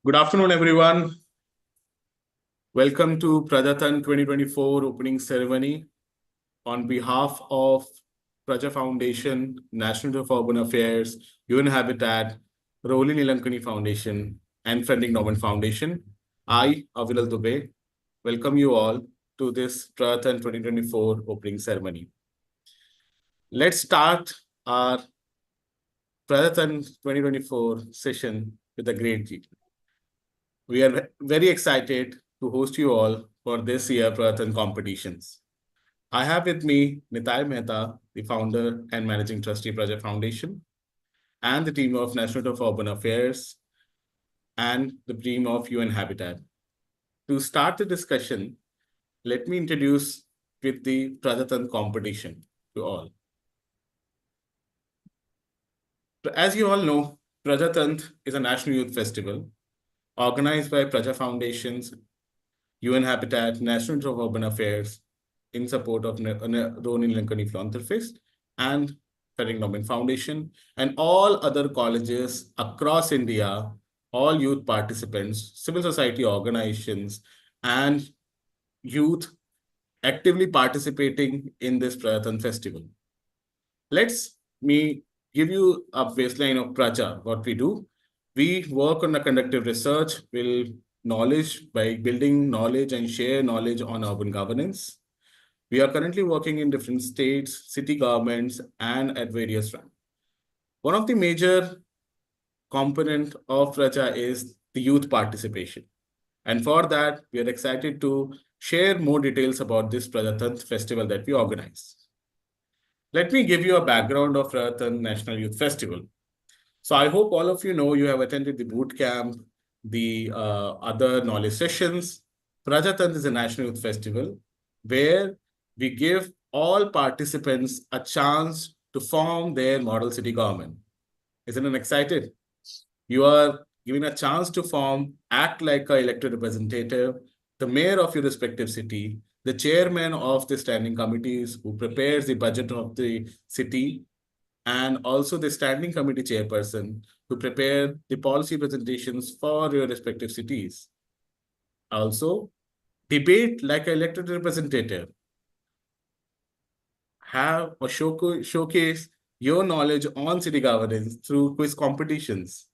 Good afternoon, everyone. Welcome to Prajatantra 2024 opening ceremony. On behalf of Praja Foundation, National for Urban Affairs, UN Habitat, Rolling Nilankani Foundation, and Funding Norman Foundation, I, Avilal Dubey, welcome you all to this Prajatantra 2024 opening ceremony. Let's start our Prajatantra 2024 session with a great deed. We are very excited to host you all for this year Prajatantra competitions. I have with me Nitai Mehta, the founder and managing trustee Praja Foundation, and the team of National for Urban Affairs and the team of UN Habitat. To start the discussion, let me introduce with the Prajatantra competition to all. As you all know, Prajatantra is a national youth festival organized by Praja Foundations, UN Habitat, National for Urban Affairs, in support of Ronin Lankani Philanthropist and Frederick Norman Foundation, and all other colleges across India, all youth participants, civil society organizations, and youth actively participating in this Prajatantra festival. Let's me give you a baseline of Praja, what we do. We work on a conductive research, build knowledge by building knowledge and share knowledge on urban governance. We are currently working in different states, city governments, and at various ranks. One of the major component of Praja is the youth participation. And for that, we are excited to share more details about this Prajatantra festival that we organize. Let me give you a background of Prajatantra National Youth Festival. So I hope all of you know you have attended the boot camp, the other knowledge sessions. Prajatantra is a national youth festival where we give all participants a chance to form their model city government. Isn't it excited? You are given a chance to act like an elected representative, the mayor of your respective city, the chairman of the standing committees who prepares the budget of the city, and also the standing committee chairperson who prepare the policy presentations for your respective cities. Also, debate like an elected representative. Have or showcase your knowledge on city governance through quiz competitions.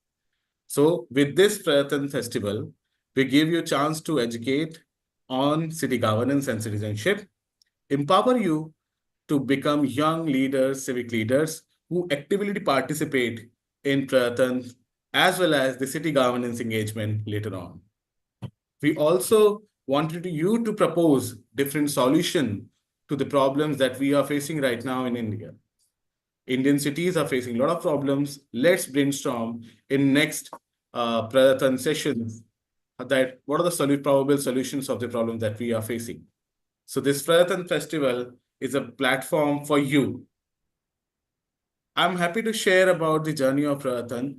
So with this Prajatantra festival, we give you a chance to educate on city governance and citizenship, empower you to become young leaders, civic leaders who actively participate in Prajatantra as well as the city governance engagement later on. We also wanted you to propose different solutions to the problems that we are facing right now in India. Indian cities are facing a lot of problems. Let's brainstorm in next Prajatantra sessions that what are the probable solutions of the problems that we are facing. So this Prajatantra festival is a platform for you. I'm happy to share about the journey of Prajatantra.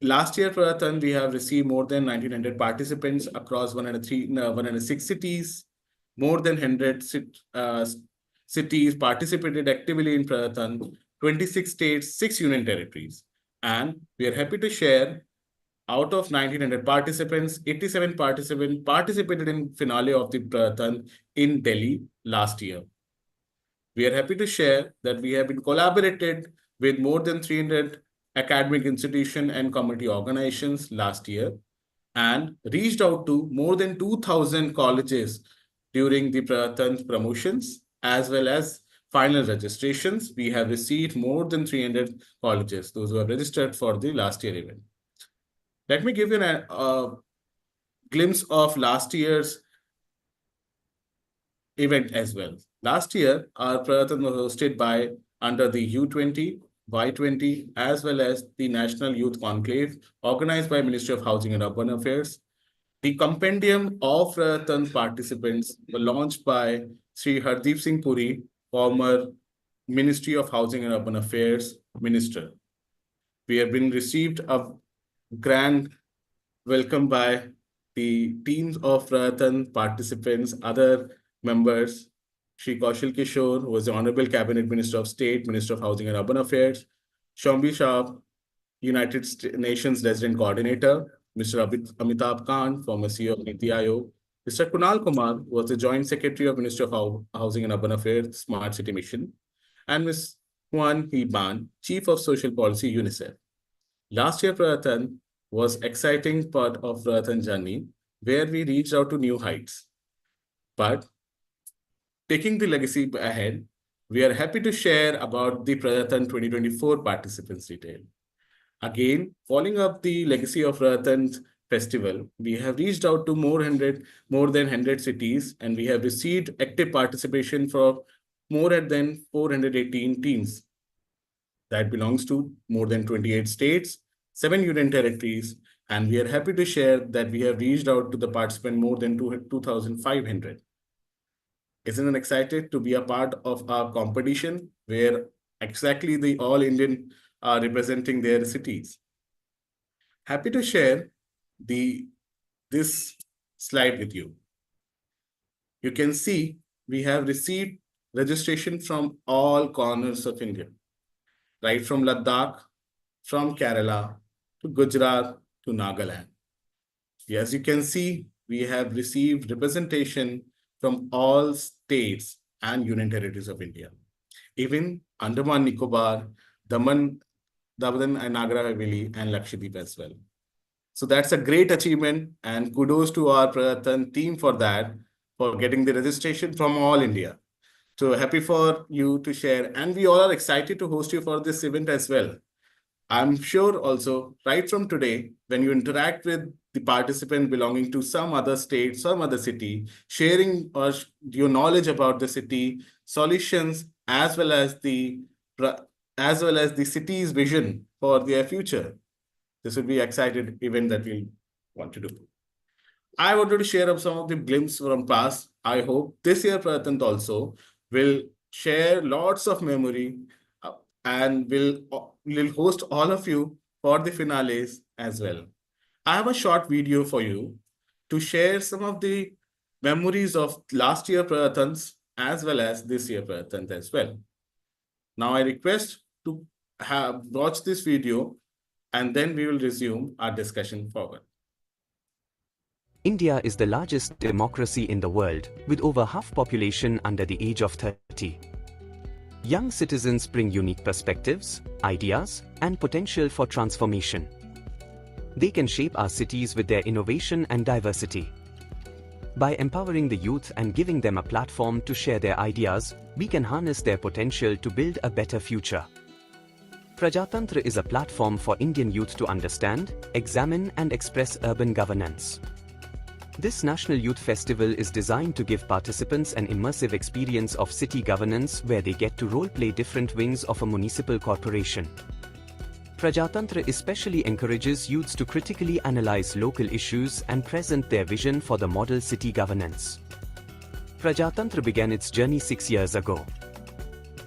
Last year, Prajatantra, we have received more than 1,900 participants across 106 cities. More than 100 cities participated actively in Prajatantra, 26 states, 6 union territories. And we are happy to share, out of 1,900 participants, 87 participants participated in finale of the Prajatantra in Delhi last year. We are happy to share that we have been collaborated with more than 300 academic institutions and community organizations last year and reached out to more than 2,000 colleges during the Prajatantra promotions as well as final registrations. We have received more than 300 colleges, those who have registered for the last year event. Let me give you a glimpse of last year's event as well. Last year, our Prajatantra was hosted by under the U20, Y20, as well as the National Youth Conclave, organized by Ministry of Housing and Urban Affairs. The compendium of Prajatantra participants were launched by Sri Hardeep Singh Puri, former Ministry of Housing and Urban Affairs Minister. We have been received a grand welcome by the teams of Prajatantra participants, other members, Shri Kaushal Kishore, who was the Honorable Cabinet Minister of State, Minister of Housing and Urban Affairs, Shambhi Shah, United Nations Resident Coordinator, Mr. Amitabh Kant, former CEO of Niti Aayog, Mr. Kunal Kumar was the Joint Secretary of Ministry of Housing and Urban Affairs Smart City Mission, and Ms. Huan Hee Ban, Chief of Social Policy, UNICEF. Last year, Prajatan was exciting part of Prajatan journey, where we reached out to new heights. But taking the legacy ahead, we are happy to share about the Prajatan 2024 participants detail. Again, following up the legacy of Ratan Festival, we have reached out to more than 100 cities, and we have received active participation from more than 418 teams that belongs to more than 28 states, 7 union territories, and we are happy to share that we have reached out to the participant more than 2,500. Isn't it excited to be a part of our competition where exactly the all Indian are representing their cities? Happy to share this slide with you. You can see we have received registration from all corners of India, right from Ladakh, from Kerala, to Gujarat, to Nagaland. As you can see, we have received representation from all states and union territories of India. Even Andaman Nicobar, Daman and Nagar Haveli, and Lakshadweep as well. So that's a great achievement, and kudos to our Prajatan team for that, for getting the registration from all India. So happy for you to share, and we all are excited to host you for this event as well. I'm sure also, right from today, when you interact with the participant belonging to some other state, some other city, sharing your knowledge about the city, solutions, as well as the city's vision for their future. This will be excited event that we want to do. I wanted to share up some of the glimpses from past. I hope this year Prajatantra also will share lots of memory and will host all of you for the finales as well. I have a short video for you to share some of the memories of last year Prajatantras as well as this year Prajatantra as well. Now I request to watch this video, and then we will resume our discussion forward. India is the largest democracy in the world, with over half population under the age of 30. Young citizens bring unique perspectives, ideas, and potential for transformation. They can shape our cities with their innovation and diversity. By empowering the youth and giving them a platform to share their ideas, we can harness their potential to build a better future. Prajatantra is a platform for Indian youth to understand, examine, and express urban governance. This National Youth Festival is designed to give participants an immersive experience of city governance where they get to role-play different wings of a municipal corporation. Prajatantra especially encourages youths to critically analyze local issues and present their vision for the model city governance. Prajatantra began its journey 6 years ago.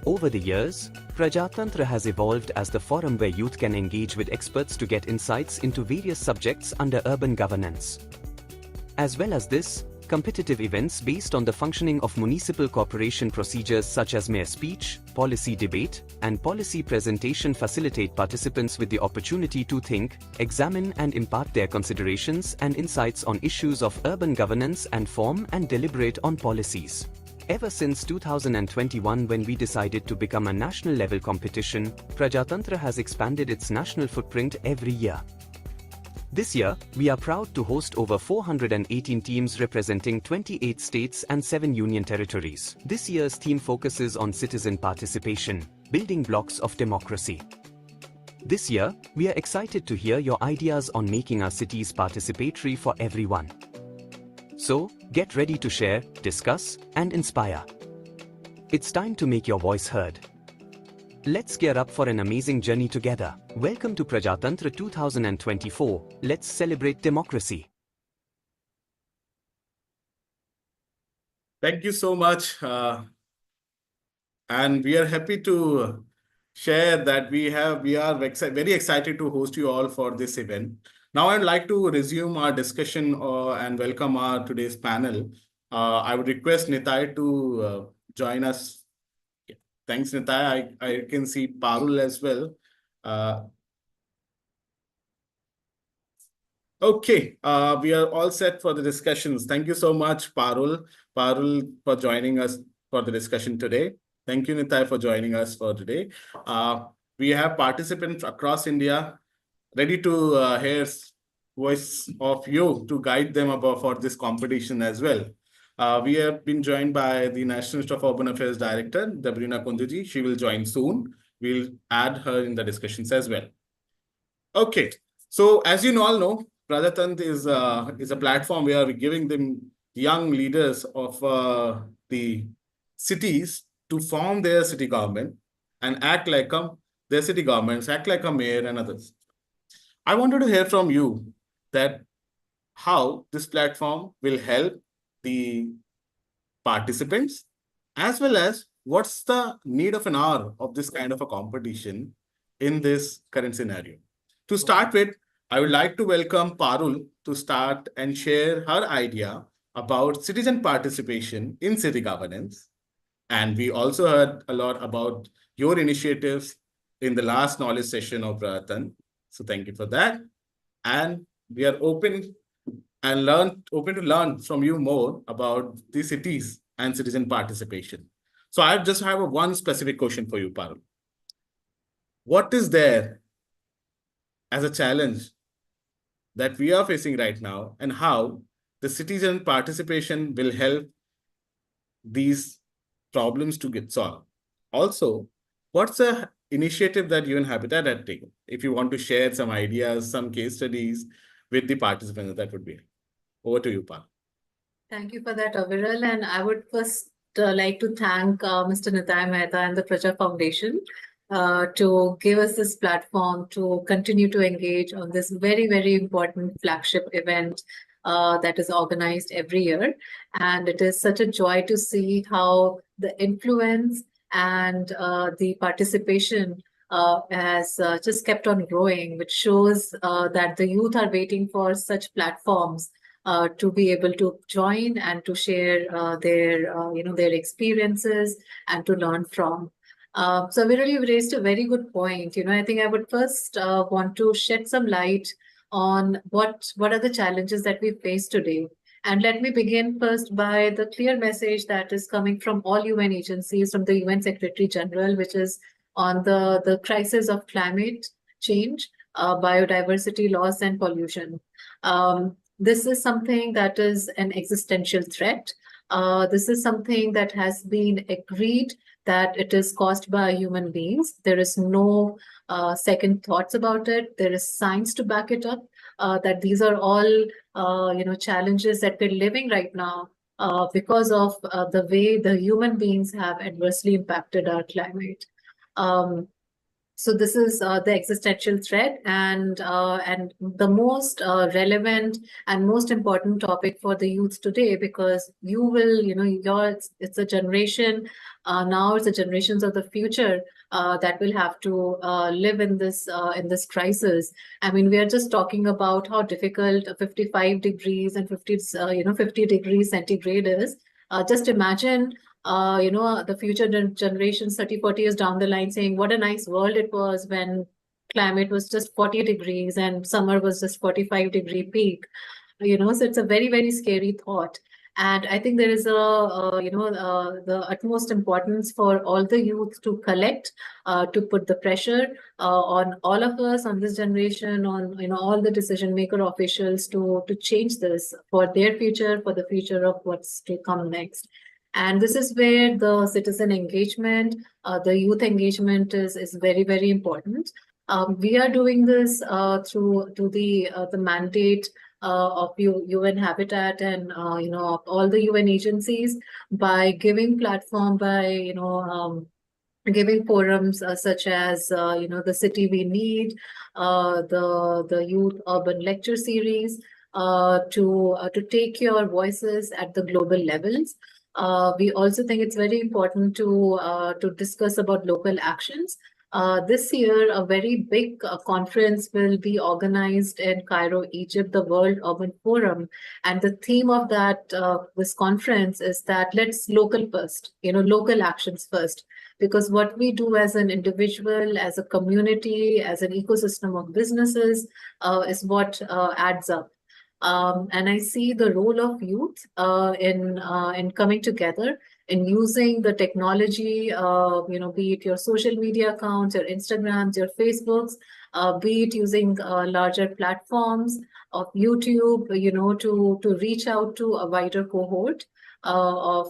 Over the years, Prajatantra has evolved as the forum where youth can engage with experts to get insights into various subjects under urban governance. As well as this, competitive events based on the functioning of municipal corporation procedures such as mayor speech, policy debate, and policy presentation facilitate participants with the opportunity to think, examine, and impart their considerations and insights on issues of urban governance and form and deliberate on policies. Ever since 2021, when we decided to become a national-level competition, Prajatantra has expanded its national footprint every year. This year, we are proud to host over 418 teams representing 28 states and 7 union territories. This year's theme focuses on citizen participation, building blocks of democracy. This year, we are excited to hear your ideas on making our cities participatory for everyone. So, get ready to share, discuss, and inspire. It's time to make your voice heard. Let's gear up for an amazing journey together. Welcome to Prajatantra 2024. Let's celebrate democracy. Thank you so much. And we are happy to share that we are very excited to host you all for this event. Now I'd like to resume our discussion and welcome our today's panel. I would request Nitai to join us. Thanks, Nitai. I can see Parul as well. Okay, we are all set for the discussions. Thank you so much, Parul, for joining us for the discussion today. Thank you, Nitai, for joining us for today. We have participants across India ready to hear voice of you to guide them about for this competition as well. We have been joined by the National Minister of Urban Affairs Director, Dabrina Kunduji. She will join soon. We'll add her in the discussions as well. Okay, so as you all know, Prajatantra is a platform where we're giving them young leaders of the cities to form their city government and act like their city governments, act like a mayor and others. I wanted to hear from you that how this platform will help the participants as well as what's the need of an hour of this kind of a competition in this current scenario. To start with, I would like to welcome Parul to start and share her idea about citizen participation in city governance. And we also heard a lot about your initiatives in the last knowledge session of Ratan. So thank you for that. And we are open to learn from you more about the cities and citizen participation. So I just have one specific question for you, Parul. What is there as a challenge that we are facing right now, and how the citizen participation will help these problems to get solved? Also, what's the initiative that you and Habitat had taken? If you want to share some ideas, some case studies with the participants, that would be over to you, Parul. Thank you for that, Aviral. And I would first like to thank Mr. Nitai Mehta and the Praja Foundation to give us this platform to continue to engage on this very, very important flagship event that is organized every year. And it is such a joy to see how the influence and the participation has just kept on growing, which shows that the youth are waiting for such platforms to be able to join and to share their experiences and to learn from. So we really raised a very good point. I think I would first want to shed some light on what are the challenges that we face today. And let me begin first by the clear message that is coming from all UN agencies, from the UN Secretary General, which is on the crisis of climate change, biodiversity loss, and pollution. This is something that is an existential threat. This is something that has been agreed that it is caused by human beings. There is no second thoughts about it. There is science to back it up, that these are all challenges that we're living right now because of the way the human beings have adversely impacted our climate. So this is the existential threat, and the most relevant and most important topic for the youth today, because it's a generation now, it's the generations of the future that will have to live in this crisis. I mean, we are just talking about how difficult 55 degrees and 50 degrees centigrade is. Just imagine the future generations 30, 40 years down the line saying what a nice world it was when climate was just 40 degrees and summer was just 45-degree peak. So it's a very, very scary thought. And I think there is the utmost importance for all the youth to collect, to put the pressure on all of us, on this generation, on all the decision maker officials to change this for their future, for the future of what's to come next. And this is where the citizen engagement, the youth engagement is very, very important. We are doing this through the mandate of UN Habitat and of all the UN agencies, by giving platform, by giving forums such as the City We Need, the Youth Urban Lecture Series, to take your voices at the global levels. We also think it's very important to discuss about local actions. This year, a very big conference will be organized in Cairo, Egypt, the World Urban Forum. And the theme of this conference is that let's local first, local actions first. Because what we do as an individual, as a community, as an ecosystem of businesses is what adds up. And I see the role of youth in coming together and using the technology, be it your social media accounts, your Instagrams, your Facebooks, be it using larger platforms of YouTube, to reach out to a wider cohort of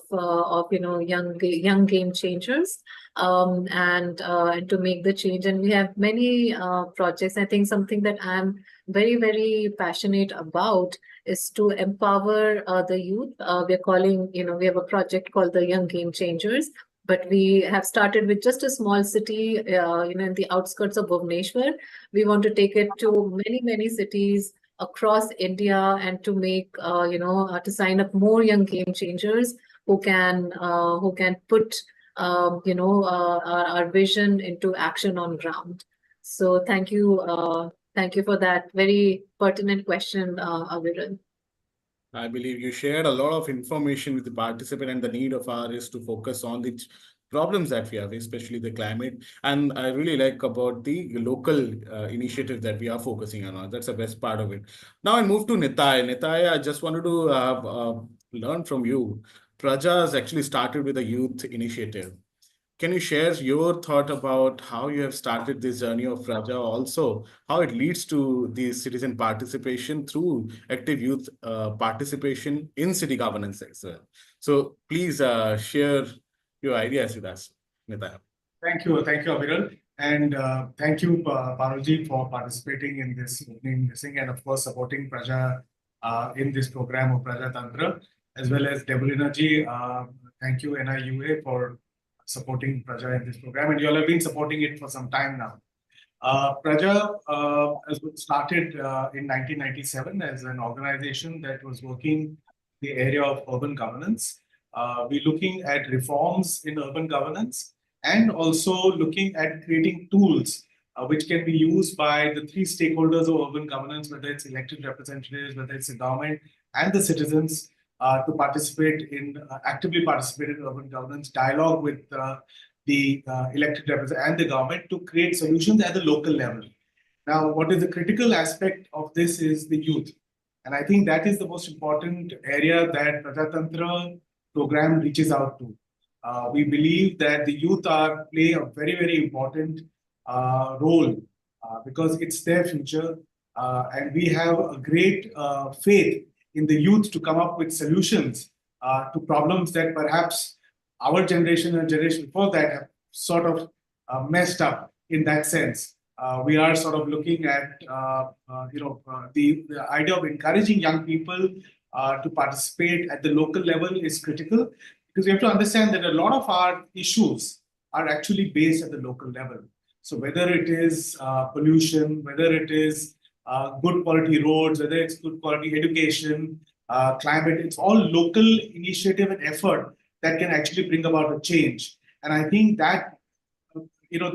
young game changers, and to make the change. And we have many projects. I think something that I'm very, very passionate about is to empower the youth. We're calling, we have a project called the Young Game Changers, but we have started with just a small city, in the outskirts of Bhubaneswar. We want to take it to many, many cities across India, and to make, to sign up more young game changers who can put, our vision into action on ground. So thank you. Thank you for that very pertinent question, Aviral. I believe you shared a lot of information with the participant, and the need of ours is to focus on the problems that we have, especially the climate. And I really like about the local initiative that we are focusing on. That's the best part of it. Now I move to Nitai. Nitai, I just wanted to learn from you. Praja has actually started with a youth initiative. Can you share your thought about how you have started this journey of Raja, also how it leads to the citizen participation through active youth participation in city governance as well? So please share your ideas with us, Nitaya. Thank you, Aviral, and thank you, Parulji, for participating in this opening thing, and of course supporting Praja in this program of Prajatantra, as well as Debolina ji. Thank you, NIUA, for supporting Praja in this program, and you all have been supporting it for some time now. Praja started in 1997 as an organization that was working in the area of urban governance. We're looking at reforms in urban governance, and also looking at creating tools which can be used by the three stakeholders of urban governance, whether it's elected representatives, whether it's the government and the citizens, to actively participate in urban governance, dialogue with the elected representatives and the government to create solutions at the local level. Now, what is the critical aspect of this is the youth. And I think that is the most important area that Prajatantra program reaches out to. We believe that the youth play a very, very important role because it's their future. And we have a great faith in the youth to come up with solutions to problems that perhaps our generation and generation before that have sort of messed up in that sense. We are sort of looking at the idea of encouraging young people to participate at the local level is critical, because we have to understand that a lot of our issues are actually based at the local level. So whether it is pollution, whether it is good quality roads, whether it's good quality education, climate, it's all local initiative and effort that can actually bring about a change. And I think that,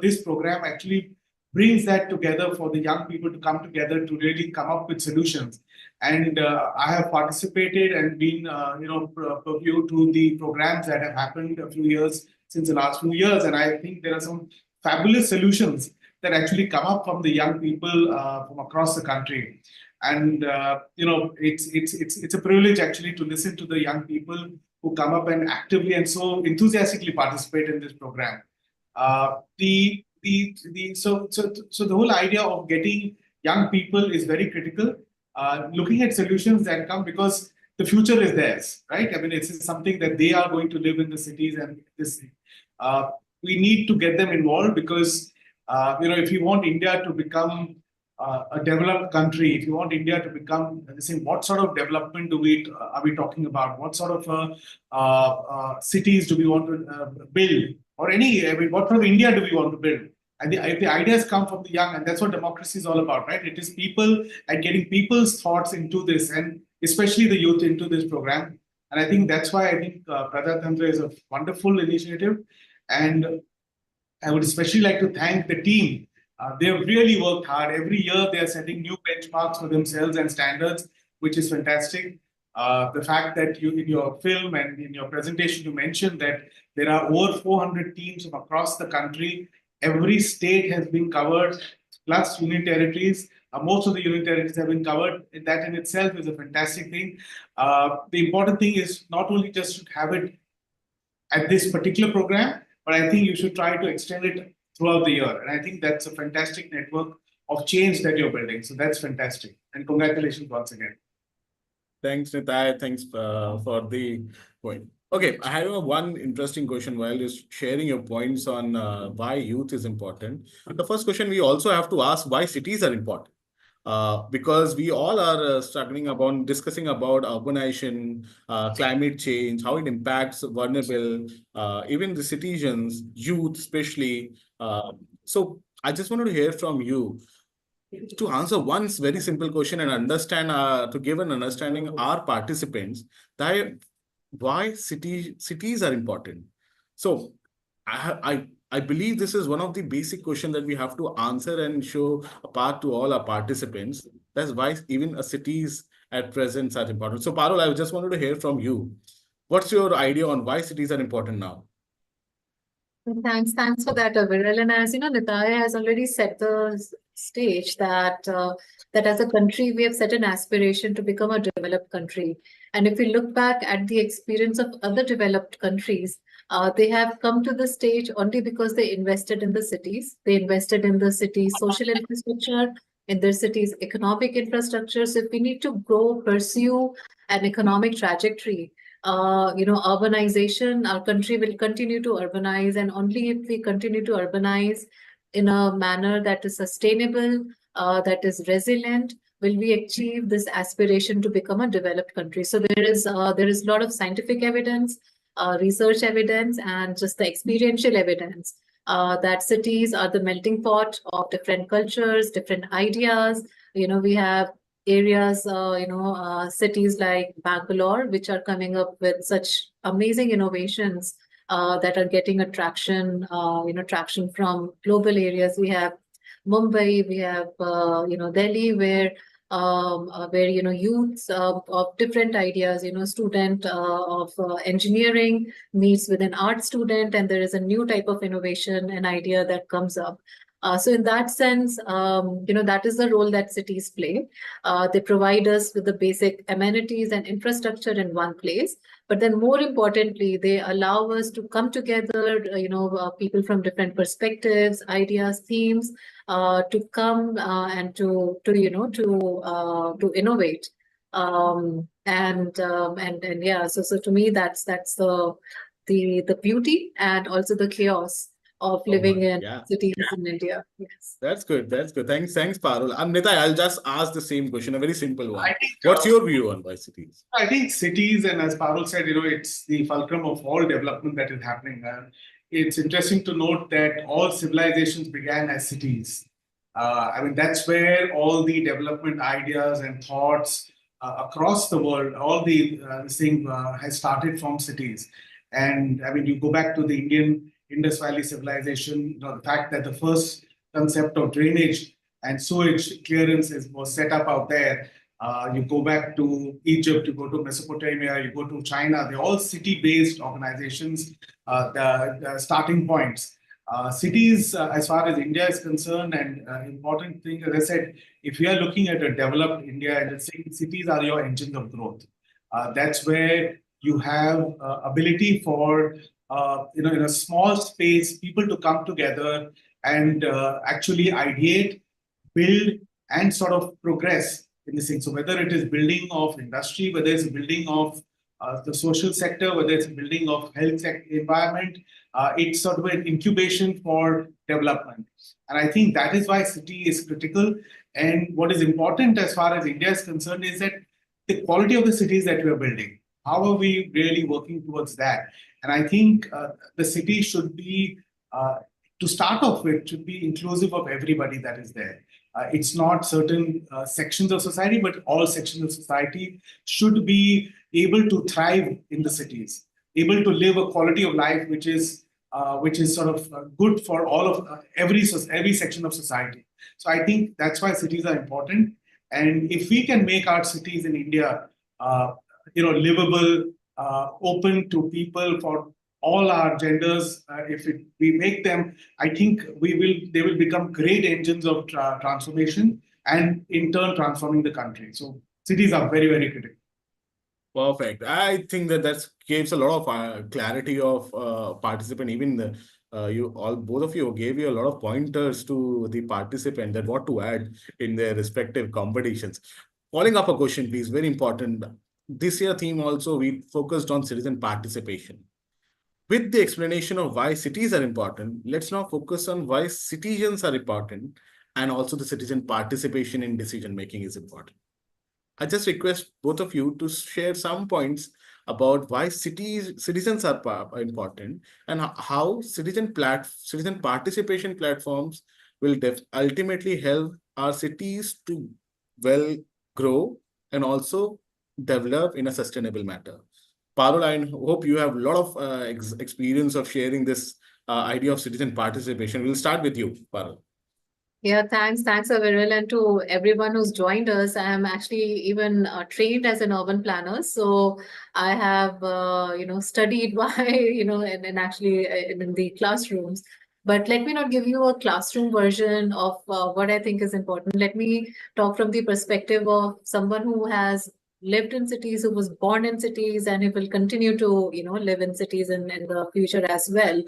this program actually brings that together for the young people to come together to really come up with solutions. And I have participated and been, purview to the programs that have happened a few years since the last few years. And I think there are some fabulous solutions that actually come up from the young people from across the country. And, it's a privilege actually to listen to the young people who come up and actively and so enthusiastically participate in this program. So the whole idea of getting young people is very critical. Looking at solutions that come, because the future is theirs, right? I mean, it's something that they are going to live in the cities, and this. We need to get them involved because, if you want India to become a developed country, if you want India to become, what sort of development are we talking about? What sort of cities do we want to build? Or what sort of India do we want to build? And the ideas come from the young, and that's what democracy is all about, right? It is people and getting people's thoughts into this, and especially the youth into this program. And I think that's why I think Prajatantra is a wonderful initiative. And I would especially like to thank the team. They have really worked hard. Every year they are setting new benchmarks for themselves and standards, which is fantastic. The fact that in your film and in your presentation, you mentioned that there are over 400 teams from across the country. Every state has been covered, plus union territories. Most of the union territories have been covered. That in itself is a fantastic thing. The important thing is not only just to have it at this particular program, but I think you should try to extend it throughout the year. And I think that's a fantastic network of change that you're building. So that's fantastic. And congratulations once again. Thanks, Nitai. Thanks for the point. Okay, I have one interesting question while you're sharing your points on why youth is important. The first question we also have to ask why cities are important. Because we all are discussing about urbanization, climate change, how it impacts vulnerable, even the citizens, youth especially. So I just wanted to hear from you to answer one very simple question and understand, to give an understanding our participants that why cities are important. So I believe this is one of the basic questions that we have to answer and show a path to all our participants. That's why even a cities at present are important. So Parul, I just wanted to hear from you. What's your idea on why cities are important now? Thanks for that, Aviral. And as you know, Nitaya has already set the stage that that as a country we have set an aspiration to become a developed country. And if we look back at the experience of other developed countries, they have come to the stage only because they invested in the cities. They invested in the city's social infrastructure, in their city's economic infrastructure. So if we need to grow, pursue an economic trajectory, urbanization, our country will continue to urbanize, and only if we continue to urbanize in a manner that is sustainable, that is resilient, will we achieve this aspiration to become a developed country. So there is a lot of scientific evidence, research evidence, and just the experiential evidence that cities are the melting pot of different cultures, different ideas. We have areas, cities like Bangalore, which are coming up with such amazing innovations that are getting traction from global areas. We have Mumbai, we have Delhi, where youths of different ideas, student of engineering meets with an art student, and there is a new type of innovation and idea that comes up. So in that sense, that is the role that cities play. They provide us with the basic amenities and infrastructure in one place. But then more importantly, they allow us to come together, people from different perspectives, ideas, themes, to come and to innovate. Yeah, so to me, that's the beauty and also the chaos of living in cities in India. Yes. That's good. Thanks, Parul. Nitai, I'll just ask the same question, a very simple one. What's your view on why cities? I think cities, and as Parul said, it's the fulcrum of all development that is happening. It's interesting to note that all civilizations began as cities. That's where all the development ideas and thoughts across the world, all this thing has started from cities. And you go back to the Indian Indus Valley civilization, the fact that the first concept of drainage and sewage clearance was set up out there. You go back to Egypt, you go to Mesopotamia, you go to China, they're all city-based organizations, the starting points. Cities, as far as India is concerned, and important thing, as I said, if you are looking at a developed India, and cities are your engines of growth. That's where you have ability for in a small space, people to come together and actually ideate, build, and sort of progress in this thing. So whether it is building of industry, whether it's building of the social sector, whether it's building of health environment, it's sort of an incubation for development. And I think that is why city is critical. And what is important as far as India is concerned is that the quality of the cities that we are building. How are we really working towards that? And I think the city should be, to start off with, should be inclusive of everybody that is there. It's not certain sections of society, but all sections of society should be able to thrive in the cities, able to live a quality of life which is sort of good for all of every section of society. So I think that's why cities are important. And if we can make our cities in India, livable, open to people for all our genders, we make them, I think they will become great engines of transformation, and in turn transforming the country. So cities are very, very critical. Perfect. I think that gives a lot of clarity of participant. Even both of you gave you a lot of pointers to the participant that what to add in their respective competitions. Following up a question, please, very important. This year theme also we focused on citizen participation. With the explanation of why cities are important, let's now focus on why citizens are important and also the citizen participation in decision making is important. I just request both of you to share some points about why citizens are important and how citizen participation platforms will ultimately help our cities to well grow and also develop in a sustainable manner. Parul, I hope you have a lot of experience of sharing this idea of citizen participation. We'll start with you, Parul. Yeah, thanks, Aviral, and to everyone who's joined us. I am actually even trained as an urban planner, so I have studied why and actually in the classrooms. But let me not give you a classroom version of what I think is important. Let me talk from the perspective of someone who has lived in cities, who was born in cities, and who will continue to live in cities in the future as well.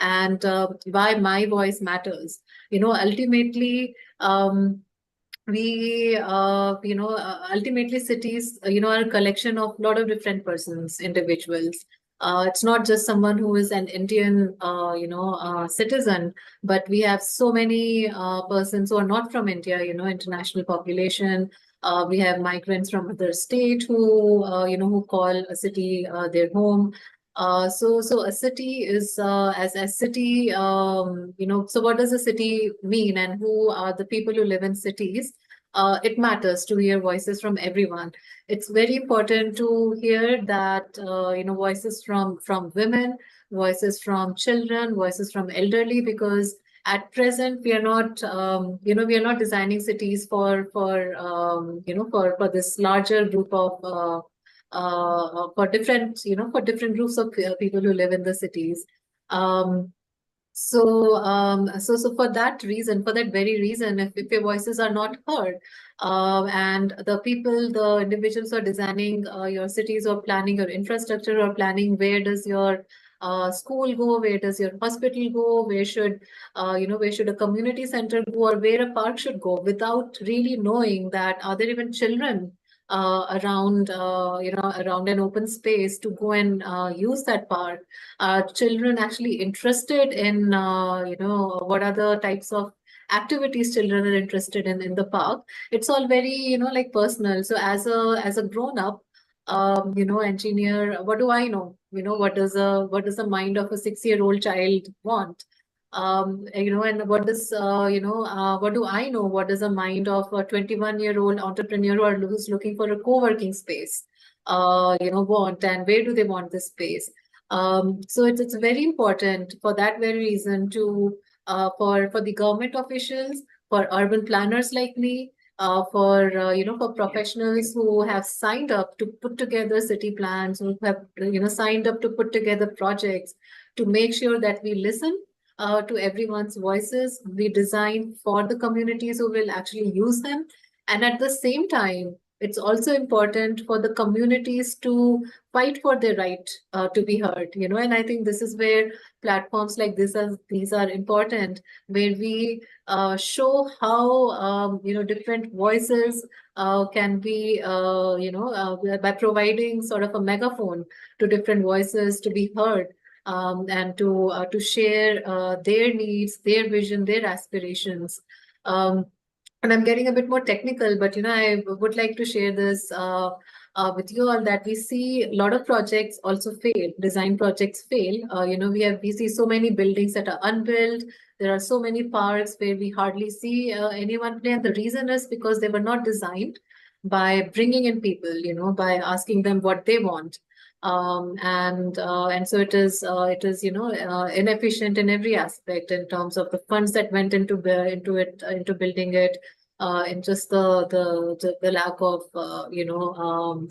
And why my voice matters. Ultimately, ultimately cities, are a collection of a lot of different persons, individuals. It's not just someone who is an Indian, citizen, but we have so many persons who are not from India, international population. We have migrants from other states who, who call a city their home. So a city is as a city, so what does a city mean and who are the people who live in cities? It matters to hear voices from everyone. It's very important to hear that, voices from women, voices from children, voices from elderly, because at present we are not, we are not designing cities for this larger group of for different groups of people who live in the cities. So for that reason, for that very reason, if your voices are not heard, and the individuals who are designing your cities or planning your infrastructure or planning where does your school go, where does your hospital go, where should a community center go, or where a park should go, without really knowing that are there even children around around an open space to go and use that park. Children actually interested in what are the types of activities children are interested in the park. It's all very like personal. So as a grown up engineer, what do I know? What does the mind of a 6-year-old child want? And what does what do I know? What is the mind of a 21-year-old entrepreneur who's looking for a co-working space want, and where do they want this space? So it's very important for that very reason to for the government officials, for urban planners like me, for professionals who have signed up to put together city plans, who have signed up to put together projects, to make sure that we listen to everyone's voices. We design for the communities who will actually use them. And at the same time, it's also important for the communities to fight for their right to be heard, and I think this is where platforms like these are important, where we show how, different voices can be, by providing sort of a megaphone to different voices to be heard. And to share their needs, their vision, their aspirations. And I'm getting a bit more technical, but I would like to share this with you all, that we see a lot of projects also fail. Design projects fail. We see so many buildings that are unbuilt. There are so many parks where we hardly see anyone play, and the reason is because they were not designed by bringing in people, by asking them what they want. And so it is inefficient in every aspect, in terms of the funds that went into building it, in just the lack of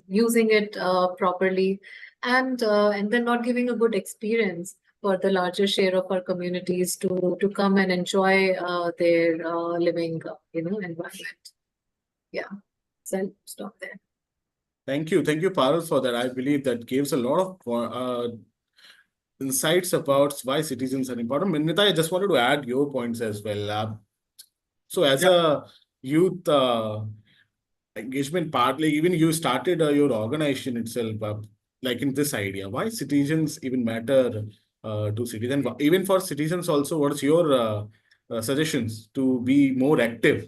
using it properly, and then not giving a good experience for the larger share of our communities to come and enjoy their living environment. yeah. So I'll stop there. Thank you, Parul, for that. I believe that gives a lot of insights about why citizens are important. Nita, I just wanted to add your points as well. So as Yeah. a youth engagement part, like even you started your organization itself, like in this idea, why citizens even matter to citizens? Even for citizens also, what's your suggestions to be more active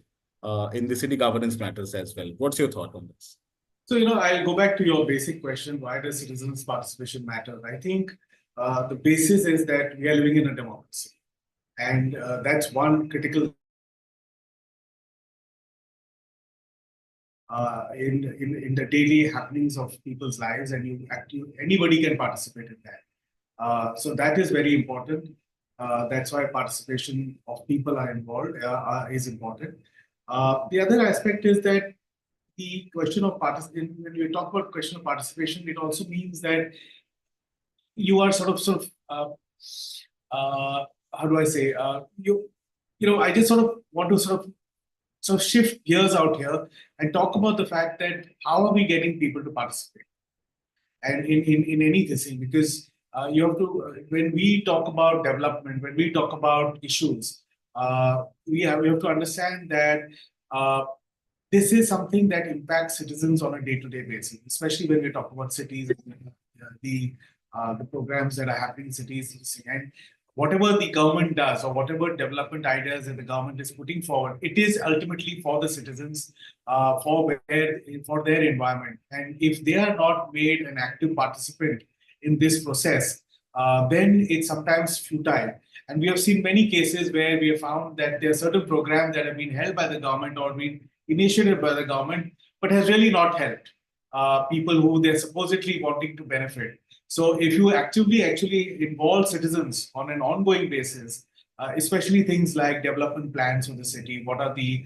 in the city governance matters as well? What's your thought on this? So, I'll go back to your basic question, why does citizens' participation matter? I think the basis is that we are living in a democracy. And that's one critical in the daily happenings of people's lives, and anybody can participate in that. So that is very important. That's why participation of people are involved is important. The other aspect is that the question of participation, when we talk about question of participation, it also means that you are how do I say, I just sort of want to sort of shift gears out here and talk about the fact that how are we getting people to participate and in anything, because you have to, when we talk about development, when we talk about issues, we have to understand that this is something that impacts citizens on a day-to-day basis, especially when we talk about cities and the programs that are happening in cities. And whatever the government does or whatever development ideas that the government is putting forward, it is ultimately for the citizens, for their environment. And if they are not made an active participant in this process, then it's sometimes futile. And we have seen many cases where we have found that there are certain programs that have been held by the government or been initiated by the government, but has really not helped people who they're supposedly wanting to benefit. So if you actually involve citizens on an ongoing basis, especially things like development plans for the city, what are the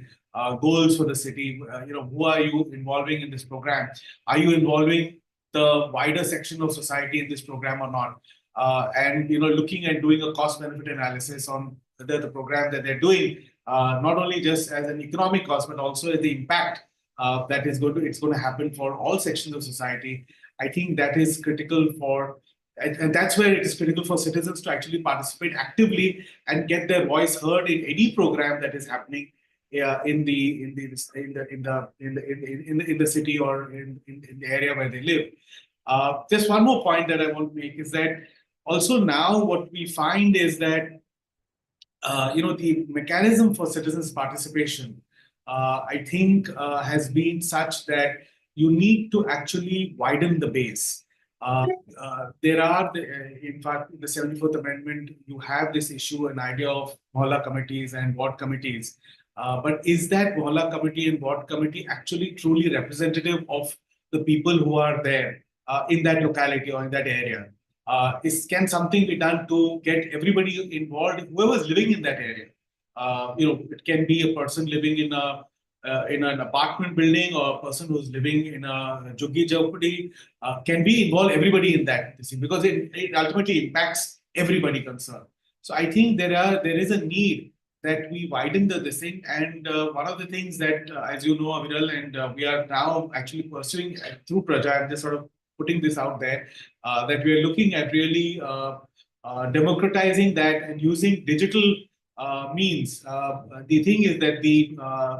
goals for the city, who are you involving in this program? Are you involving the wider section of society in this program or not? And looking at doing a cost benefit analysis on whether the program that they're doing, not only just as an economic cost, but also as the impact that it's going to happen for all sections of society. I think that is critical and that's where it is critical for citizens to actually participate actively and get their voice heard in any program that is happening in the city or in the area where they live. Just one more point that I want to make is that also now what we find is that the mechanism for citizens' participation, I think, has been such that you need to actually widen the base. In fact, in the 74th Amendment, you have this issue, an idea of Mohalla committees and ward committees. But is that Mohalla committee and ward committee actually truly representative of the people who are there in that locality or in that area? Can something be done to get everybody involved, whoever's living in that area? It can be a person living in an apartment building or a person who's living in a juggi jhopadi. Can we involve everybody in that? Because it ultimately impacts everybody concerned. So I think there is a need that we widen this thing. And one of the things that, as you know, Aviral, and we are now actually pursuing through Praja, I'm just sort of putting this out there, that we are looking at really democratizing that and using digital means. The thing is that the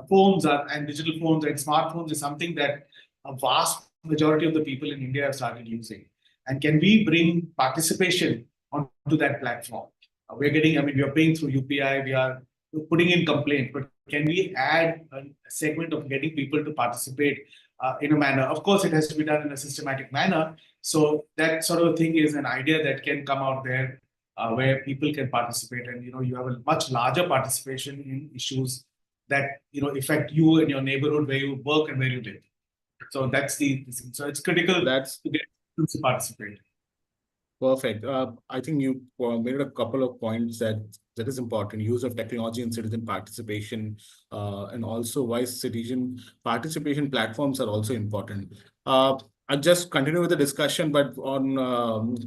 phones and digital phones and smartphones is something that a vast majority of the people in India have started using. And can we bring participation onto that platform? We are paying through UPI, we are putting in complaint, but can we add a segment of getting people to participate in a manner? Of course, it has to be done in a systematic manner. So that sort of thing is an idea that can come out there where people can participate, and you have a much larger participation in issues that affect you and your neighborhood where you work and where you live. So that's so it's critical to get people to participate. Perfect. I think you made a couple of points that is important. Use of technology and citizen participation, and also why citizen participation platforms are also important. I'll just continue with the discussion, but on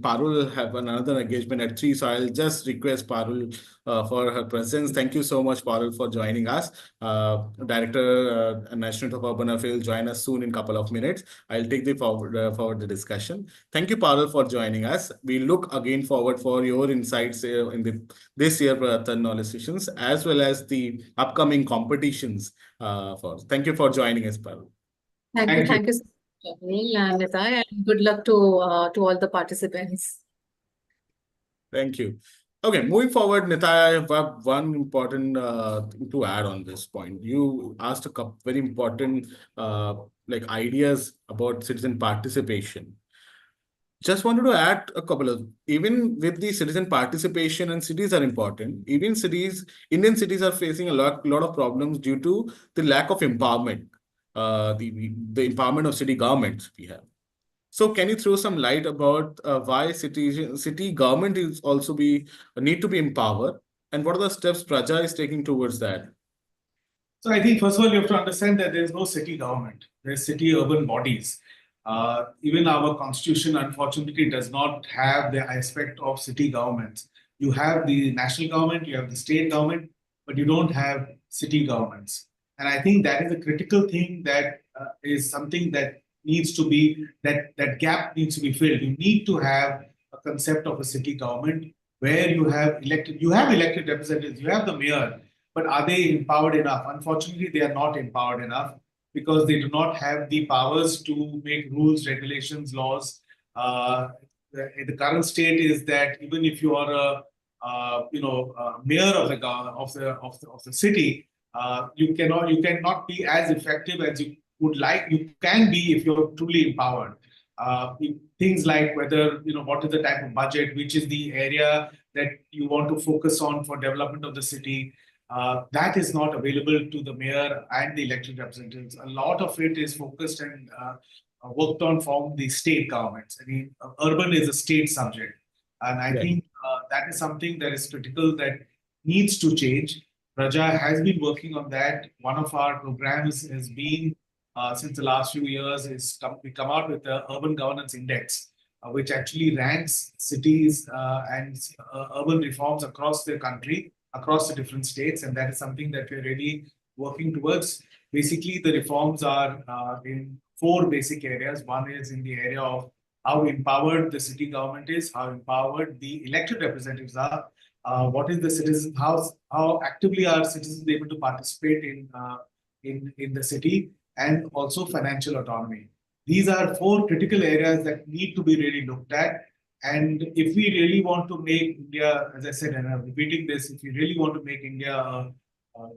Parul have another engagement at 3, so I'll just request Parul for her presence. Thank you so much, Parul, for joining us. Director National of Urban Affairs will join us soon in a couple of minutes. I'll take the forward the discussion. Thank you, Parul, for joining us. We look again forward for your insights in this year Prajatantra knowledge sessions as well as the upcoming competitions. Thank you for joining us, Parul. Thank you so much, Anil and Nitai, and good luck to all the participants. Thank you. Okay, moving forward, Nitai, I have one important thing to add on this point. You asked a couple very important ideas about citizen participation. Just wanted to add a couple of, even with the citizen participation and cities are important, even Indian cities are facing a lot of problems due to the lack of empowerment, the empowerment of city governments we have. So can you throw some light about why city government is also need to be empowered, and what are the steps Praja is taking towards that? So I think first of all you have to understand that there is no city government. There's city urban bodies. Even our constitution unfortunately does not have the aspect of city governments. You have the national government, you have the state government, but you don't have city governments. And I think that is a critical thing that is something that needs to be, that gap needs to be filled. You need to have a concept of a city government where you have elected representatives, you have the mayor, but are they empowered enough? Unfortunately, they are not empowered enough because they do not have the powers to make rules, regulations, laws. The current state is that even if you are a mayor of the city, you cannot be as effective as you would like. You can be if you're truly empowered. Things like whether, what is the type of budget, which is the area that you want to focus on for development of the city. That is not available to the mayor and the elected representatives. A lot of it is focused and worked on from the state governments. I mean, urban is a state subject. And I think that is something that is critical that needs to change. Praja has been working on that. One of our programs has been, since the last few years, we come out with the Urban Governance Index, which actually ranks cities and urban reforms across the country, across the different states. And that is something that we're really working towards. Basically, the reforms are in 4 basic areas. One is in the area of how empowered the city government is, how empowered the elected representatives are, what is the citizen, how actively are citizens able to participate in the city, and also financial autonomy. These are 4 critical areas that need to be really looked at. And if we really want to make India, as I said, and I'm repeating this, if you really want to make India a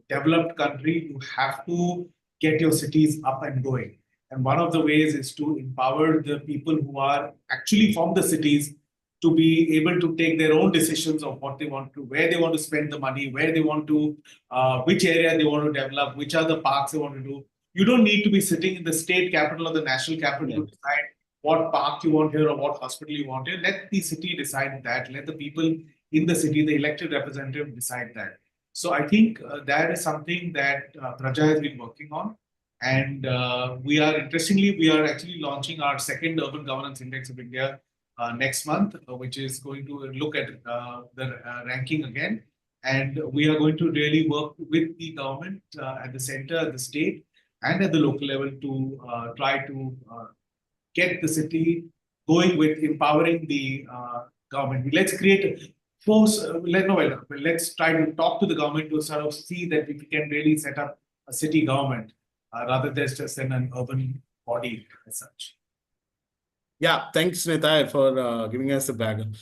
developed country, you have to get your cities up and going. And one of the ways is to empower the people who are actually from the cities to be able to take their own decisions of what they want to, where they want to spend the money, where they want to, which area they want to develop, which are the parks they want to do. You don't need to be sitting in the state capital or the national capital to decide what park you want here or what hospital you want here. Let the city decide that. Let the people in the city, the elected representative, decide that. So I think that is something that Praja has been working on. And we are actually launching our 2nd Urban Governance Index of India next month, which is going to look at the ranking again. And we are going to really work with the government at the center, at the state, and at the local level to try to get the city going with empowering the government. Let's create a force. Let's try to talk to the government to sort of see that we can really set up a city government rather than just an urban body as such. Yeah, thanks, Nitai, for giving us the background.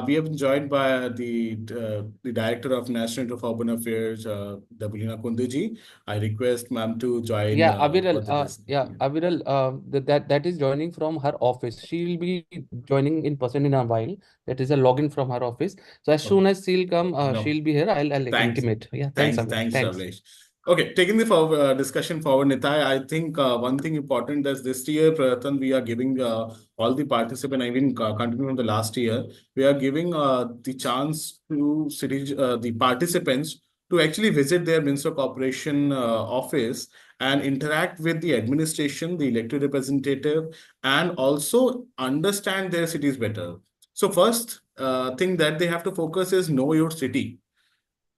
We have been joined by the Director of National of Urban Affairs, Dabulina Kunduji. I request ma'am to join. Yeah, Aviral, yeah, Aviral, that is joining from her office. She will be joining in person in a while. That is a login from her office. So as soon as she'll come, she'll be here. I'll intimate. Yeah, thanks, Aviral. Thanks, Ravlesh. Okay, taking the discussion forward, Nitai, I think one thing important is this year, Prajatantra, we are giving all the participants, I mean, continuing from the last year, we are giving the chance to the participants to actually visit their Minister Corporation office and interact with the administration, the elected representative, and also understand their cities better. So first thing that they have to focus is know your city.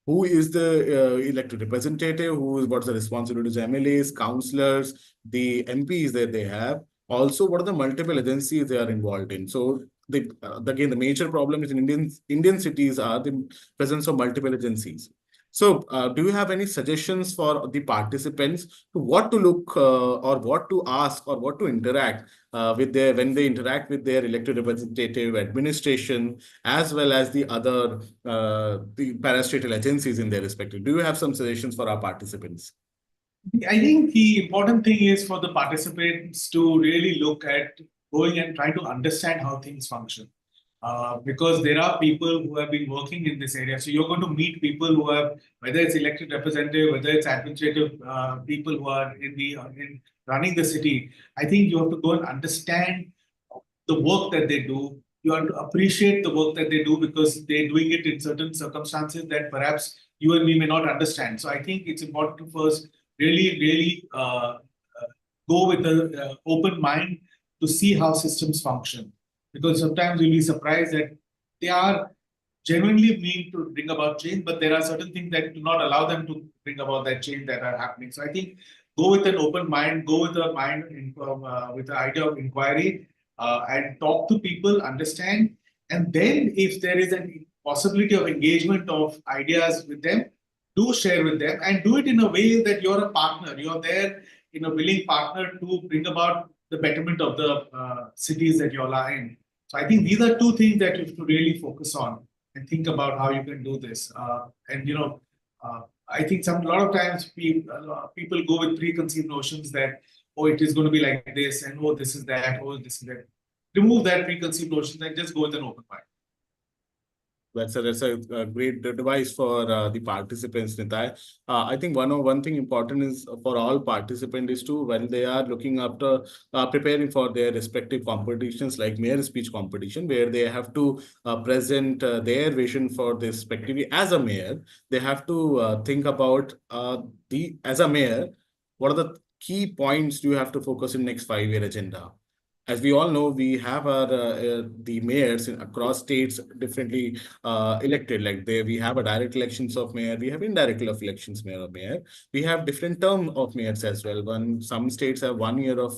Who is the elected representative, what's the responsibilities of MLAs, councillors, the MPs that they have. Also, what are the multiple agencies they are involved in? So again, the major problem is in Indian cities are the presence of multiple agencies. So do you have any suggestions for the participants to what to look or what to ask or what to interact when they interact with their elected representative, administration, as well as the other the parastatal agencies in their respective? Do you have some suggestions for our participants? I think the important thing is for the participants to really look at going and trying to understand how things function. Because there are people who have been working in this area. So you're going to meet people who have, whether it's elected representative, whether it's administrative people who are in running the city. I think you have to go and understand the work that they do. You have to appreciate the work that they do because they're doing it in certain circumstances that perhaps you and me may not understand. So I think it's important to first really go with an open mind to see how systems function. Because sometimes you'll be surprised that they are genuinely mean to bring about change, but there are certain things that do not allow them to bring about that change that are happening. So I think go with an open mind, go with a mind with the idea of inquiry, and talk to people, understand, and then if there is a possibility of engagement of ideas with them, do share with them and do it in a way that you're a partner. You're there in a willing partner to bring about the betterment of the cities that you're in. So I think these are two things that you have to really focus on and think about how you can do this. I think a lot of times people go with preconceived notions that, oh, it is going to be like this, and oh, this is that, oh, this is that. Remove that preconceived notion and just go with an open mind. That's a great device for the participants, Nitai. I think one thing important is for all participants is to, when they are looking after preparing for their respective competitions, like mayor speech competition, where they have to present their vision for this respectively as a mayor, they have to think about as a mayor, what are the key points do you have to focus in next 5-year agenda? As we all know, we have our the mayors across states differently elected. Like we have a direct elections of mayor, we have indirect elections mayor of mayor. We have different term of mayors as well. Some states have 1 year of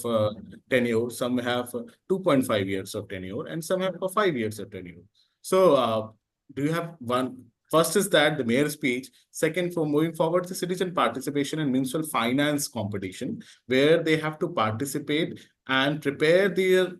tenure, some have 2.5 years of tenure, and some have 5 years of tenure. So, do you have one? First is that the mayor's speech. Second, for moving forward, the citizen participation and municipal finance competition, where they have to participate and prepare the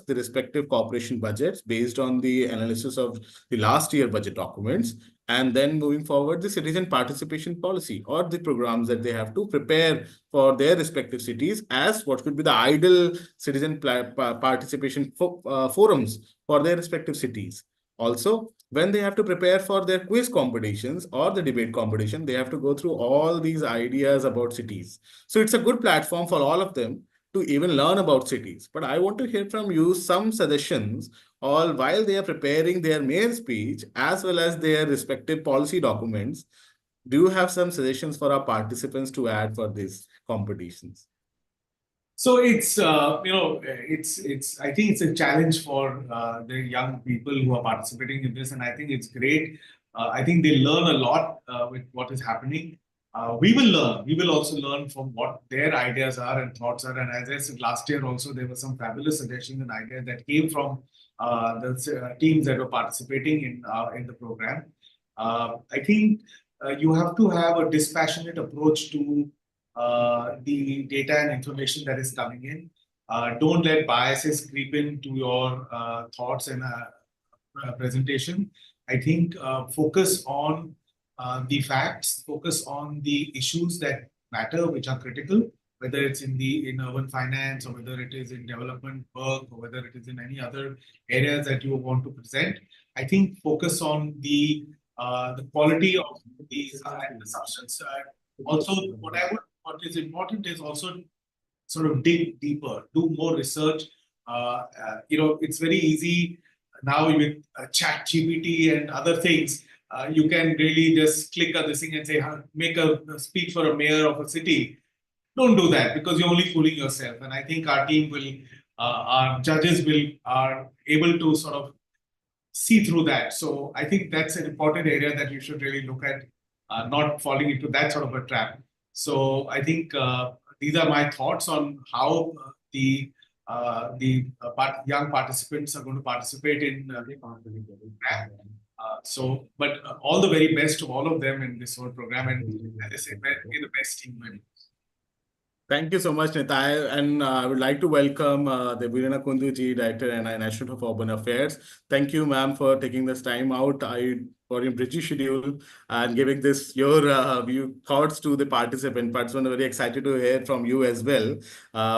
respective corporation budgets based on the analysis of the last year budget documents, and then moving forward the citizen participation policy or the programs that they have to prepare for their respective cities as what could be the ideal citizen participation forums for their respective cities. Also, when they have to prepare for their quiz competitions or the debate competition, they have to go through all these ideas about cities. So it's a good platform for all of them to even learn about cities. But I want to hear from you some suggestions all while they are preparing their mayor speech as well as their respective policy documents. Do you have some suggestions for our participants to add for these competitions? So it's I think it's a challenge for the young people who are participating in this, and I think it's great. I think they learn a lot with what is happening. We will learn. We will also learn from what their ideas are and thoughts are. And as I said last year, also there were some fabulous suggestions and ideas that came from the teams that were participating in the program. I think you have to have a dispassionate approach to the data and information that is coming in. Don't let biases creep into your thoughts and presentation. I think focus on the facts, focus on the issues that matter, which are critical, whether it's in urban finance or whether it is in development work or whether it is in any other areas that you want to present. I think focus on the quality of the substance. Also, what is important is also sort of dig deeper, do more research. It's very easy now with ChatGPT and other things. You can really just click on this thing and say, make a speech for a mayor of a city. don't do that, because you're only fooling yourself. And I think our team will, our judges are able to sort of see through that. So I think that's an important area that you should really look at, not falling into that sort of a trap. So I think these are my thoughts on how young participants are going to participate in the program. But all the very best to all of them in this whole program, and as I said, may the best team win. Thank you so much, Nitai. And I would like to welcome the Virana Kunduji, Director and National of Urban Affairs. Thank you, ma'am, for taking this time out for your busy schedule and giving this your thoughts to the participants. I'm very excited to hear from you as well.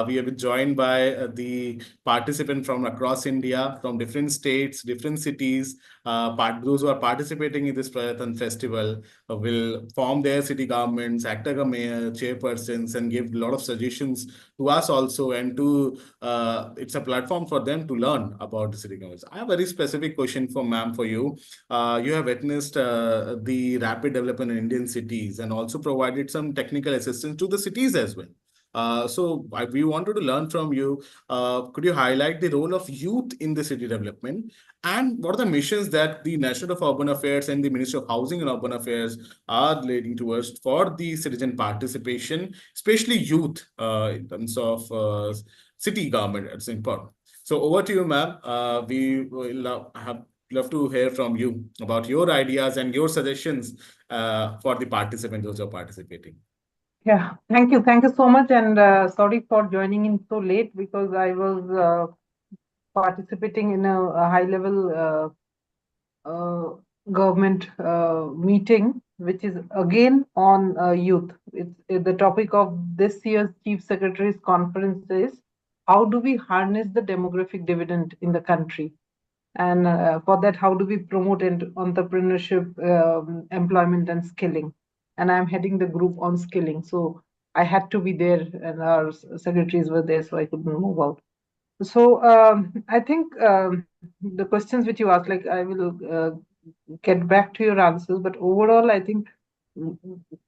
We have been joined by the participants from across India, from different states, different cities. Those who are participating in this Prajatantra festival will form their city governments, act as a mayor, chairpersons, and give a lot of suggestions to us also, and to it's a platform for them to learn about the city governments. I have a very specific question for ma'am for you. You have witnessed the rapid development in Indian cities and also provided some technical assistance to the cities as well. We wanted to learn from you. Could you highlight the role of youth in the city development, and what are the missions that the National of Urban Affairs and the Ministry of Housing and Urban Affairs are leading towards for the citizen participation, especially youth, in terms of city government? It's important. So over to you, ma'am. We will love to hear from you about your ideas and your suggestions for the participants those who are participating. Yeah, thank you. Thank you so much. And sorry for joining in so late, because I was participating in a high level government meeting, which is again on youth. It's the topic of this year's Chief Secretary's conference is how do we harness the demographic dividend in the country? And for that, how do we promote entrepreneurship, employment, and skilling? And I'm heading the group on skilling. So I had to be there, and our secretaries were there, so I couldn't move out. So I think the questions which you asked, like I will get back to your answers, but overall, I think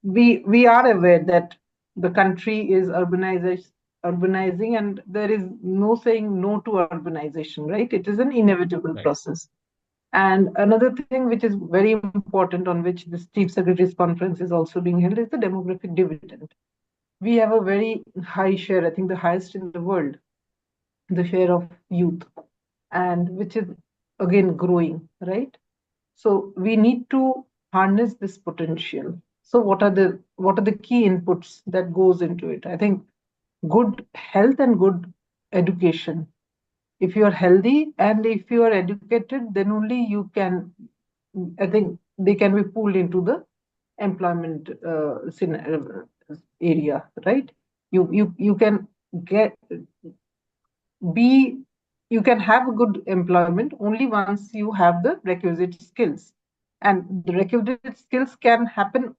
we are aware that the country is urbanizing, and there is no saying no to urbanization, right? It is an inevitable process. And another thing which is very important, on which this Chief Secretary's conference is also being held, is the demographic dividend. We have a very high share, I think the highest in the world, the share of youth, and which is again growing, right? So we need to harness this potential. So what are the key inputs that goes into it? I think good health and good education. If you are healthy and if you are educated, then only you can, I think they can be pulled into the employment area, right? You can you can have a good employment only once you have the requisite skills, and the requisite skills can happen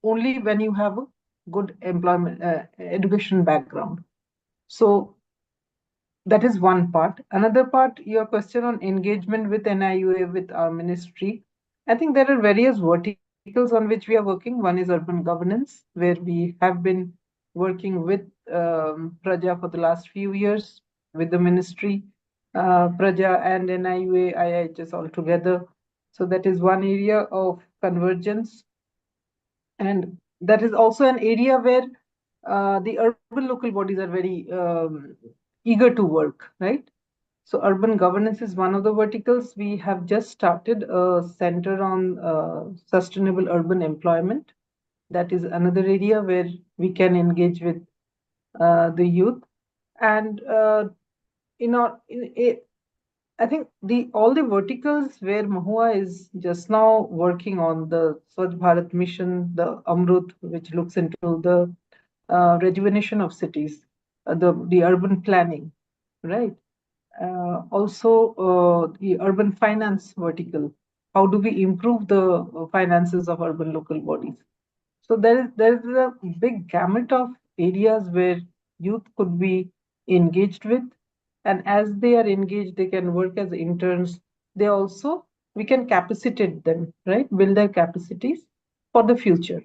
only when you have a good employment education background. So that is one part. Another part, your question on engagement with NIUA, with our ministry. I think there are various verticals on which we are working. One is urban governance, where we have been working with Praja for the last few years, with the ministry, Praja and NIUA, IIHS all together. So that is one area of convergence. And that is also an area where the urban local bodies are very eager to work, right? So urban governance is one of the verticals. We have just started a center on sustainable urban employment. That is another area where we can engage with the youth. And I think all the verticals where Mahua is just now working on, the Swachh Bharat mission, the Amrut, which looks into the rejuvenation of cities, the urban planning, right? Also, the urban finance vertical. How do we improve the finances of urban local bodies? So there is a big gamut of areas where youth could be engaged with, and as they are engaged, they can work as interns. We can capacitate them, right? Build their capacities for the future.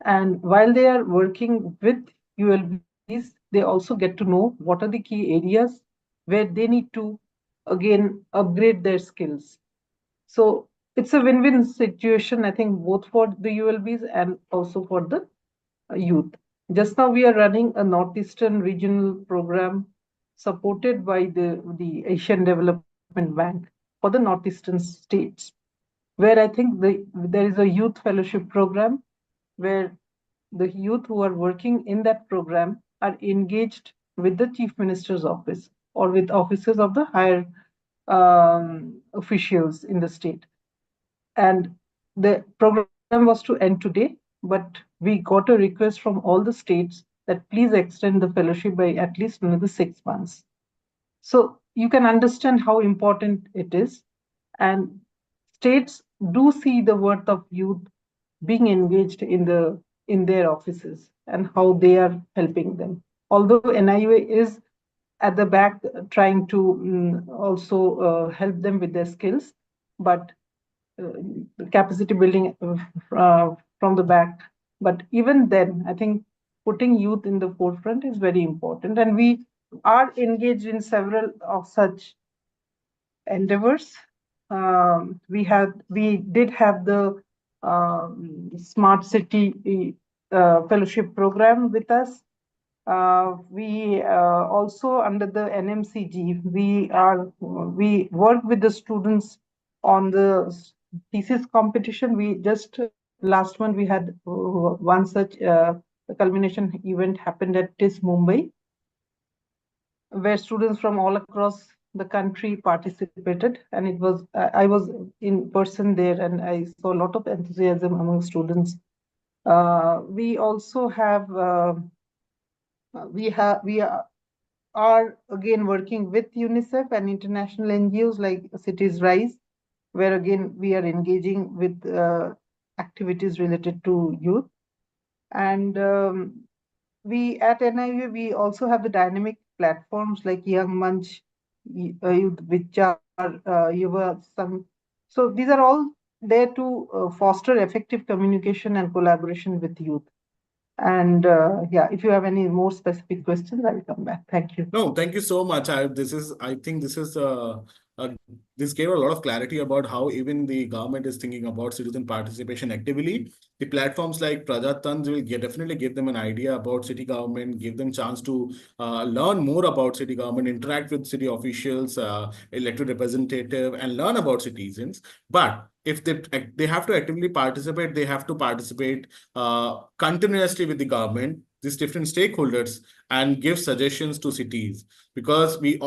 And while they are working with ULBs, they also get to know what are the key areas where they need to again upgrade their skills. So it's a win-win situation, I think, both for the ULBs and also for the youth. Just now we are running a Northeastern regional program supported by the Asian Development Bank for the Northeastern states, where I think there is a youth fellowship program where the youth who are working in that program are engaged with the Chief Minister's office or with officers of the higher officials in the state. And the program was to end today, but we got a request from all the states that please extend the fellowship by at least another 6 months. So you can understand how important it is. And states do see the worth of youth being engaged in their offices and how they are helping them. Although NIUA is at the back trying to also help them with their skills, but capacity building from the back. But even then, I think putting youth in the forefront is very important. And we are engaged in several of such endeavors. We did have the Smart City Fellowship program with us. We also under the NMCG, we work with the students on the thesis competition. We just last month we had one such culmination event happened at TIS Mumbai, where students from all across the country participated, and it was I was in person there, and I saw a lot of enthusiasm among students. We also have we are again working with UNICEF and international NGOs like Cities Rise, where again we are engaging with activities related to youth. And we at NIU, we also have the dynamic platforms like Young Munch, Youth Vichar, Yuva Sam. So these are all there to foster effective communication and collaboration with youth. And yeah, if you have any more specific questions, I will come back. Thank you. No, thank you so much. I think this gave a lot of clarity about how even the government is thinking about citizen participation actively. The platforms like Prajatantra will definitely give them an idea about city government, give them chance to learn more about city government, interact with city officials, elected representative, and learn about citizens. But if they have to actively participate, they have to participate continuously with the government, these different stakeholders, and give suggestions to cities. Because we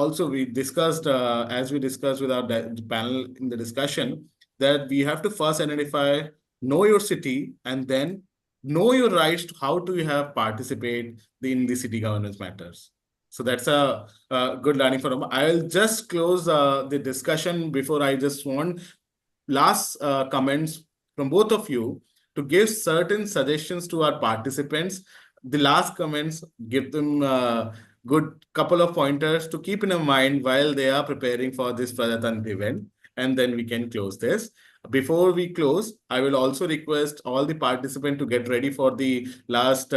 discussed, as we discussed with our panel in the discussion, that we have to first identify, know your city, and then know your rights to how to have participate in the city governance matters. So that's a good learning for them. I'll just close the discussion before I just want last comments from both of you to give certain suggestions to our participants. The last comments, give them a good couple of pointers to keep in mind while they are preparing for this Prajatantra event, and then we can close this. Before we close, I will also request all the participants to get ready for the last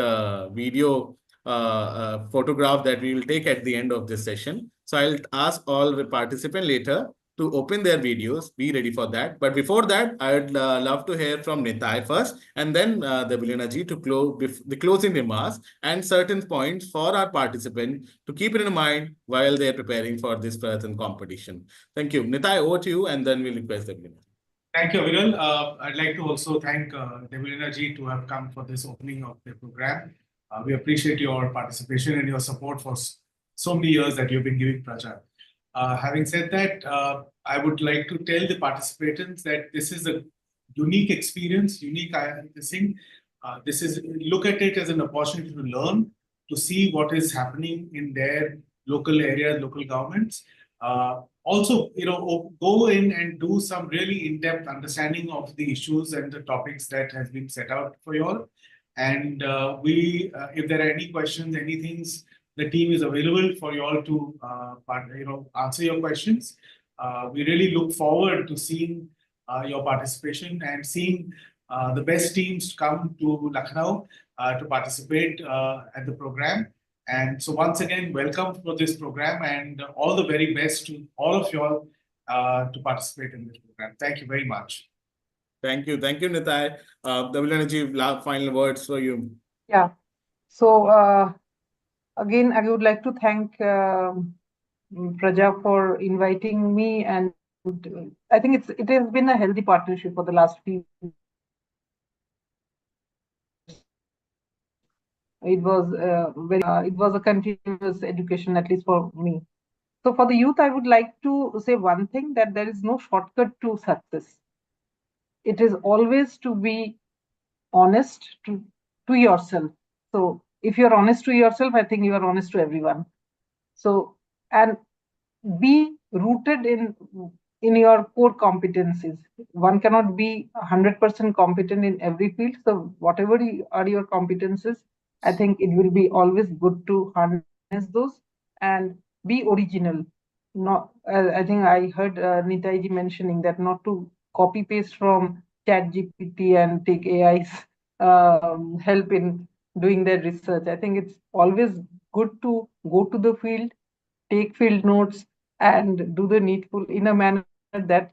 video photograph that we will take at the end of this session. So I'll ask all the participants later to open their videos, be ready for that. But before that, I'd love to hear from Nitai first, and then Deblina ji to close the closing remarks and certain points for our participant to keep it in mind while they're preparing for this Prajatantra competition. Thank you. Nitai, over to you, and then we'll request Deblina. Thank you, Aviral. I'd like to also thank Deblina ji to have come for this opening of the program. We appreciate your participation and your support for so many years that you've been giving Praja. Having said that, I would like to tell the participants that this is a unique experience, unique thing. This is, look at it as an opportunity to learn, to see what is happening in their local areas, local governments. Also, go in and do some really in-depth understanding of the issues and the topics that has been set out for you all. And if there are any questions, any things, the team is available for you all to answer your questions. We really look forward to seeing your participation and seeing the best teams to come to Lucknow to participate at the program. And so once again, welcome for this program and all the very best to all of you all to participate in this program. Thank you very much. Thank you, Nitai. Davilana ji, final words for you. Yeah. So again, I would like to thank Praja for inviting me, and I think it has been a healthy partnership for the last few years. It was it was a continuous education, at least for me. So for the youth, I would like to say one thing, that there is no shortcut to success. It is always to be honest to yourself. So if you're honest to yourself, I think you are honest to everyone. So, and be rooted in your core competencies. One cannot be 100% competent in every field. So whatever are your competencies, I think it will be always good to harness those and be original. Not, I think I heard Nitai ji mentioning that not to copy paste from ChatGPT and take AI's help in doing their research. I think it's always good to go to the field, take field notes, and do the needful in a manner that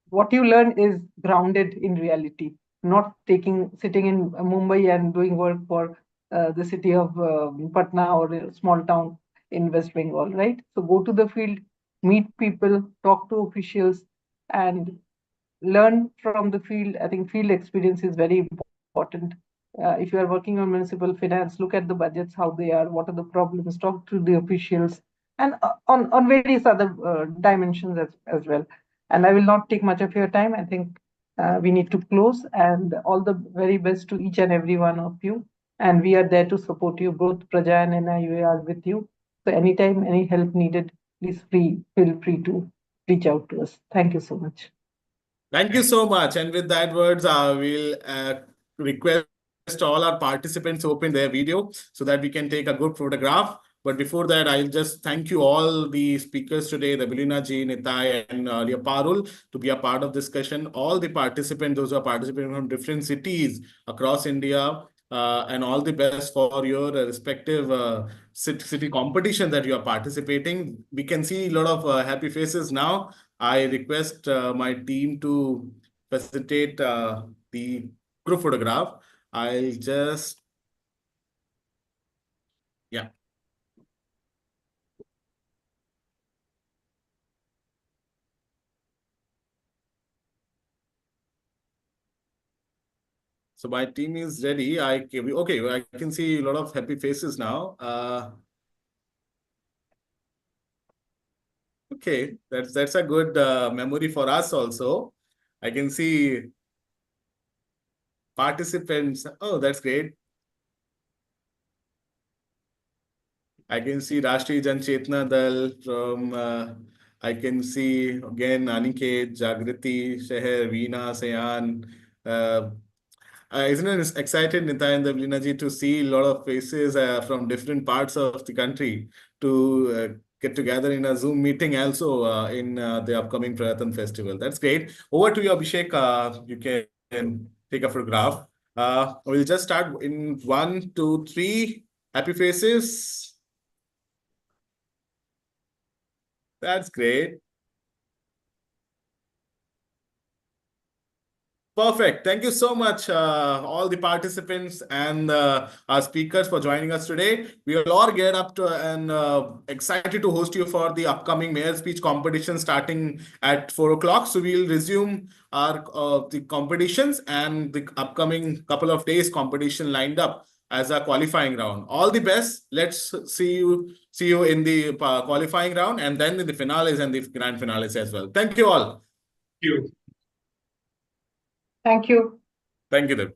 what you learn is grounded in reality, not sitting in Mumbai and doing work for the city of Patna or a small town in West Bengal, right? So go to the field, meet people, talk to officials, and learn from the field. I think field experience is very important. If you are working on municipal finance, look at the budgets, how they are, what are the problems, talk to the officials, and on various other dimensions as well. And I will not take much of your time. I think we need to close, and all the very best to each and every one of you. And we are there to support you. Both Praja and NIUA are with you. So anytime, any help needed, please feel free to reach out to us. Thank you so much. Thank you so much. And with that words, we'll request all our participants open their video so that we can take a good photograph. But before that, I'll just thank you all the speakers today, the Davilana ji, Nitai, and Parul, to be a part of discussion. All the participants, those who are participating from different cities across India, and all the best for your respective city competition that you are participating. We can see a lot of happy faces now. I request my team to facilitate the group photograph. I'll just, yeah. So my team is ready. Okay, I can see a lot of happy faces now. Okay, that's a good memory for us also. I can see participants. Oh, that's great. I can see Rashtriya Jan Chetna Dal from, I can see again Aniket, Jagriti, Sheher, Veena, Sayan. Isn't it excited, Nitai and Davilana ji, to see a lot of faces from different parts of the country to get together in a Zoom meeting also in the upcoming Prajatantra festival. That's great. Over to you, Abhishek. You can take a photograph. We'll just start in 1, 2, 3. Happy faces. That's great. Perfect. Thank you so much, all the participants and our speakers for joining us today. We will all get up to and excited to host you for the upcoming mayor speech competition starting at 4 o'clock. So we'll resume our the competitions and the upcoming couple of days competition lined up as a qualifying round. All the best. Let's see you in the qualifying round and then in the finales and the grand finales as well. Thank you all. Thank you. Thank you. Thank you, Dev.